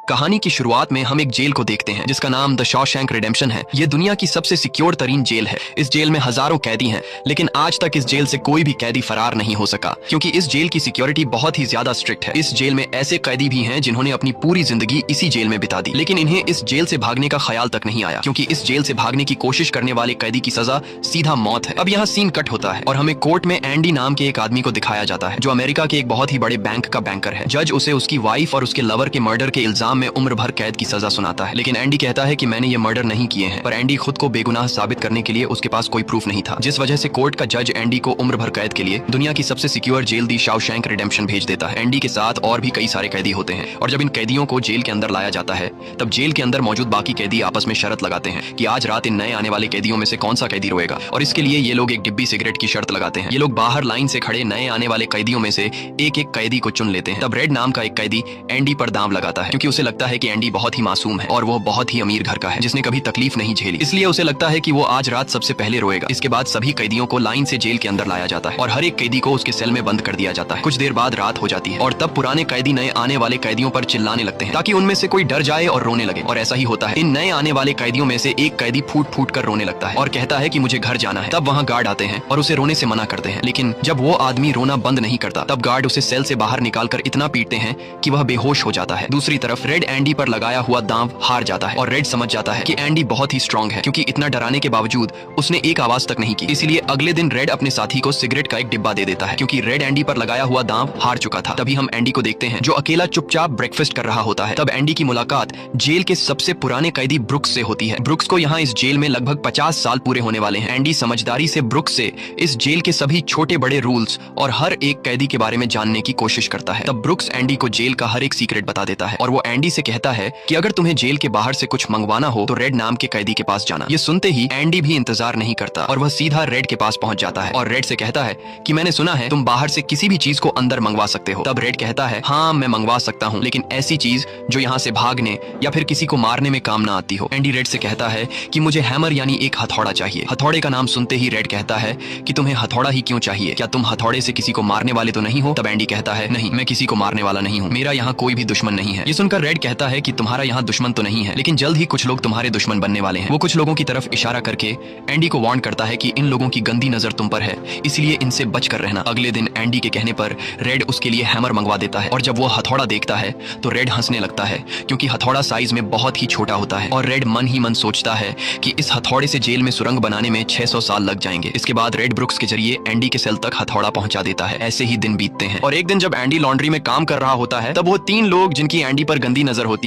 कहानी की शुरुआत में हम एक जेल को देखते हैं जिसका नाम द शॉशैंक रिडेम्पशन है। ये दुनिया की सबसे सिक्योर तरीन जेल है। इस जेल में हजारों कैदी हैं, लेकिन आज तक इस जेल से कोई भी कैदी फरार नहीं हो सका क्योंकि इस जेल की सिक्योरिटी बहुत ही ज्यादा स्ट्रिक्ट है। इस जेल में ऐसे कैदी भी हैं जिन्होंने अपनी पूरी जिंदगी इसी जेल में बिता दी, लेकिन इन्हें इस जेल से भागने का ख्याल तक नहीं आया क्योंकि इस जेल से भागने की कोशिश करने वाले कैदी की सजा सीधा मौत है। अब यहाँ सीन कट होता है और हमें कोर्ट में एंडी नाम के एक आदमी को दिखाया जाता है जो अमेरिका के एक बहुत ही बड़े बैंक का बैंकर है। जज उसे उसकी वाइफ और उसके लवर के मर्डर के इल्जाम में उम्र भर कैद की सजा सुनाता है, लेकिन एंडी कहता है कि मैंने ये मर्डर नहीं किए हैं। पर एंडी खुद को बेगुनाह साबित करने के लिए उसके पास कोई प्रूफ नहीं था, जिस वजह से कोर्ट का जज एंडी को उम्र भर कैद के लिए दुनिया की सबसे सिक्योर जेल दी शॉशैंक रिडेम्पशन भेज देता है। एंडी के साथ और भी कई सारे कैदी होते हैं और जब इन कैदियों को जेल के अंदर लाया जाता है तब जेल के अंदर मौजूद बाकी कैदी आपस में शर्त लगाते हैं कि आज रात इन नए आने वाले कैदियों में से कौन सा कैदी रोएगा, और इसके लिए ये लोग एक डिब्बी सिगरेट की शर्त लगाते हैं। ये लोग बाहर लाइन से खड़े नए आने वाले कैदियों में से एक एक कैदी को चुन लेते हैं। तब रेड नाम का एक कैदी एंडी पर दांव लगाता है क्योंकि उसे लगता है कि एंडी बहुत ही मासूम है और वो बहुत ही अमीर घर का है जिसने कभी तकलीफ नहीं झेली, इसलिए उसे लगता है कि वो आज रात सबसे पहले रोएगा। इसके बाद सभी कैदियों को लाइन से जेल के अंदर लाया जाता है और हर एक कैदी को उसके सेल में बंद कर दिया जाता है। कुछ देर बाद रात हो जाती है और तब पुराने कैदी नए आने वाले कैदियों पर चिल्लाने लगते हैं ताकि उनमें से कोई डर जाए और रोने लगे, और ऐसा ही होता है। इन नए आने वाले कैदियों में से एक कैदी फूट फूट कर रोने लगता है और कहता है कि मुझे घर जाना है। तब वहाँ गार्ड आते हैं और उसे रोने से मना करते हैं, लेकिन जब वो आदमी रोना बंद नहीं करता तब गार्ड उसे सेल से बाहर निकालकर इतना पीटते हैं कि वह बेहोश हो जाता है। दूसरी तरफ रेड एंडी पर लगाया हुआ दांव हार जाता है और रेड समझ जाता है कि एंडी बहुत ही स्ट्रांग है क्योंकि इतना डराने के बावजूद उसने एक आवाज तक नहीं की। इसलिए अगले दिन रेड अपने साथी को सिगरेट का एक डिब्बा दे देता है क्योंकि रेड एंडी पर लगाया हुआ दांव हार चुका था। तभी हम एंडी को देखते हैं जो अकेला चुपचाप ब्रेकफास्ट कर रहा होता है। तब एंडी की मुलाकात जेल के सबसे पुराने कैदी ब्रुक्स से होती है। ब्रुक्स को यहाँ इस जेल में लगभग 50 साल पूरे होने वाले हैं। एंडी समझदारी से ब्रुक्स से इस जेल के सभी छोटे बड़े रूल्स और हर एक कैदी के बारे में जानने की कोशिश करता है। तब ब्रुक्स एंडी को जेल का हर एक सीक्रेट बता देता है और वो एंडी से कहता है कि अगर तुम्हें जेल के बाहर से कुछ मंगवाना हो तो रेड नाम के कैदी के पास जाना। ये सुनते ही एंडी भी इंतजार नहीं करता और वह सीधा रेड के पास पहुंच जाता है और रेड से कहता है कि मैंने सुना है तुम बाहर से किसी भी चीज को अंदर मंगवा सकते हो। तब रेड कहता है हाँ मैं मंगवा सकता हूँ, लेकिन ऐसी चीज जो यहाँ से भागने या फिर किसी को मारने में काम ना आती हो। एंडी रेड से कहता है कि मुझे हैमर यानी एक हथौड़ा चाहिए। हथौड़े का नाम सुनते ही रेड कहता है कि तुम्हें हथौड़ा ही क्यों चाहिए, क्या तुम हथौड़े से किसी को मारने वाले तो नहीं हो? तब एंडी कहता है नहीं, मैं किसी को मारने वाला नहीं हूँ, मेरा यहाँ कोई भी दुश्मन नहीं है। ये सुनकर रेड कहता है कि तुम्हारा यहाँ दुश्मन तो नहीं है, लेकिन जल्द ही कुछ लोग तुम्हारे दुश्मन बनने वाले हैं। वो कुछ लोगों की तरफ इशारा करके एंडी को वार्न करता है कि इन लोगों की गंदी नजर तुम पर है, इसलिए इनसे बच कर रहना। अगले दिन एंडी के कहने पर रेड उसके लिए हैमर मंगवा देता है और जब वो हथौड़ा देखता है तो रेड हंसने लगता है क्योंकि हथौड़ा साइज में बहुत ही छोटा होता है और रेड मन ही मन सोचता है कि इस हथौड़े से जेल में सुरंग बनाने में 600 साल लग जाएंगे। इसके बाद रेड ब्रुक्स के जरिए एंडी के सेल तक हथौड़ा पहुंचा देता है। ऐसे ही दिन बीतते हैं और एक दिन जब एंडी लॉन्ड्री में काम कर रहा होता है तब वो 3 लोग जिनकी एंडी पर गंदी नजर होती